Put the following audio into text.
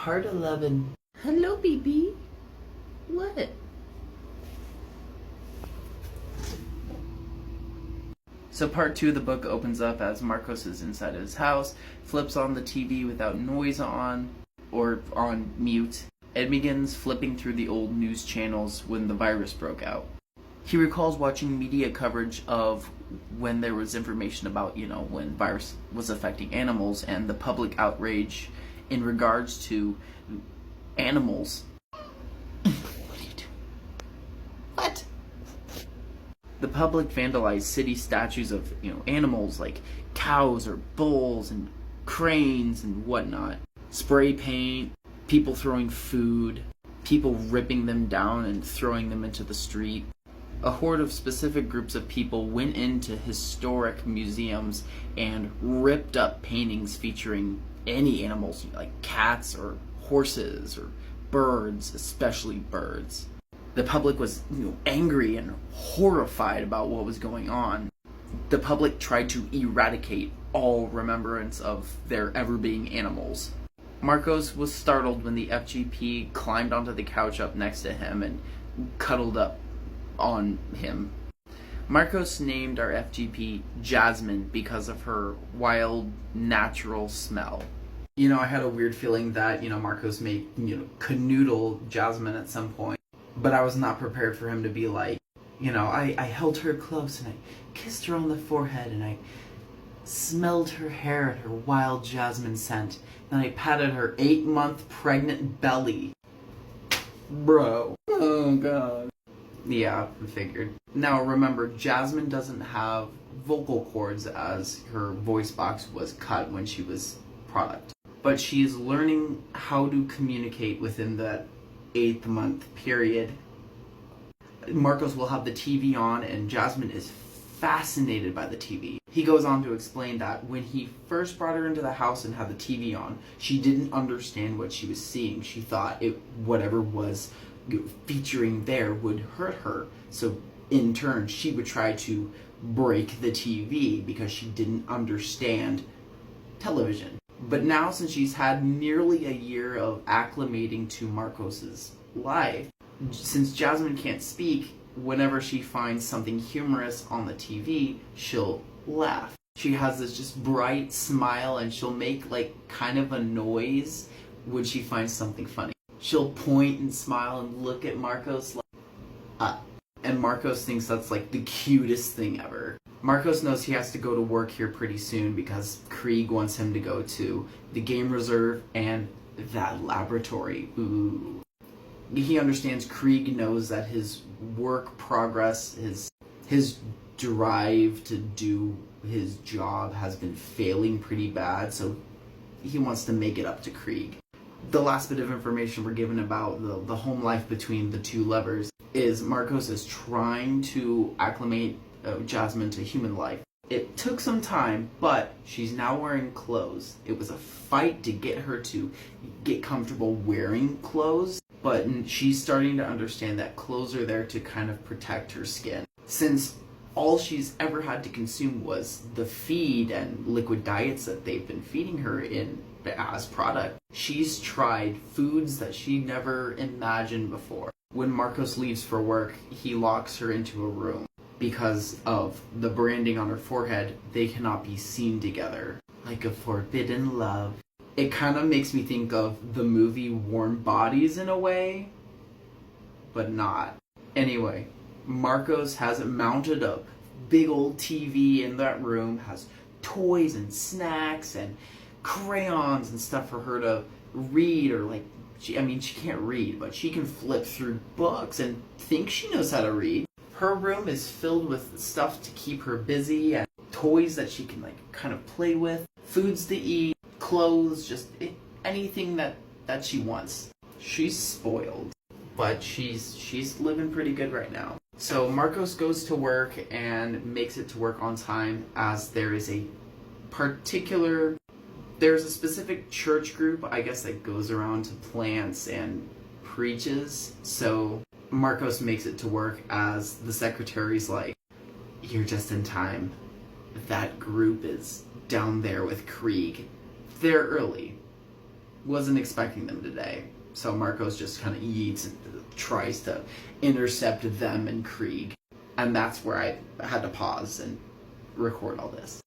Part 11. Hello, BB. What? So part 2 of the book opens up as Marcos is inside his house, flips on the TV without noise on, or on mute, and begins flipping through the old news channels when the virus broke out. He recalls watching media coverage of when there was information about, when virus was affecting animals and the public outrage in regards to animals. What are you doing? What? The public vandalized city statues of, animals like cows or bulls and cranes and whatnot. Spray paint, people throwing food, people ripping them down and throwing them into the street. A horde of specific groups of people went into historic museums and ripped up paintings featuring any animals, like cats or horses or birds, especially birds. The public was angry and horrified about what was going on. The public tried to eradicate all remembrance of there ever being animals. Marcos was startled when the FGP climbed onto the couch up next to him and cuddled up on him. Marcos named our FGP Jasmine because of her wild, natural smell. I had a weird feeling that, Marcos may, canoodle Jasmine at some point. But I was not prepared for him to be like, I held her close and I kissed her on the forehead and I smelled her hair and her wild jasmine scent. Then I patted her 8-month pregnant belly. Bro. Oh, God. Yeah, I figured. Now, remember, Jasmine doesn't have vocal cords as her voice box was cut when she was product. But she is learning how to communicate within that 8th month period. Marcos will have the TV on and Jasmine is fascinated by the TV. He goes on to explain that when he first brought her into the house and had the TV on, she didn't understand what she was seeing. She thought whatever was featuring there would hurt her. So in turn, she would try to break the TV because she didn't understand television. But now, since she's had nearly a year of acclimating to Marcos's life, since Jasmine can't speak, whenever she finds something humorous on the TV, she'll laugh. She has this just bright smile and she'll make kind of a noise when she finds something funny. She'll point and smile and look at Marcos and Marcos thinks that's the cutest thing ever. Marcos knows he has to go to work here pretty soon because Krieg wants him to go to the game reserve and that laboratory. Ooh. He understands Krieg knows that his work progress, his drive to do his job has been failing pretty bad, so he wants to make it up to Krieg. The last bit of information we're given about the home life between the two lovers is Marcos is trying to acclimate Jasmine to human life. It took some time, but she's now wearing clothes. It was a fight to get her to get comfortable wearing clothes, but she's starting to understand that clothes are there to kind of protect her skin. Since all she's ever had to consume was the feed and liquid diets that they've been feeding her in as product, she's tried foods that she never imagined before. When Marcos leaves for work, he locks her into a room. Because of the branding on her forehead, they cannot be seen together. Like a forbidden love. It kind of makes me think of the movie Warm Bodies in a way, but not. Anyway, Marcos has mounted a big old TV in that room, has toys and snacks and crayons and stuff for her to read, or she can't read, but she can flip through books and think she knows how to read. Her room is filled with stuff to keep her busy and toys that she can kind of play with, foods to eat, clothes, just anything that she wants. She's spoiled, but she's living pretty good right now. So Marcos goes to work and makes it to work on time, as there's a specific church group, I guess, that goes around to plants and preaches. So Marcos makes it to work as the secretary's like, "You're just in time. That group is down there with Krieg. They're early. wasn't expecting them today. So Marcos just kind of yeets and tries to intercept them and Krieg. And that's where I had to pause and record all this.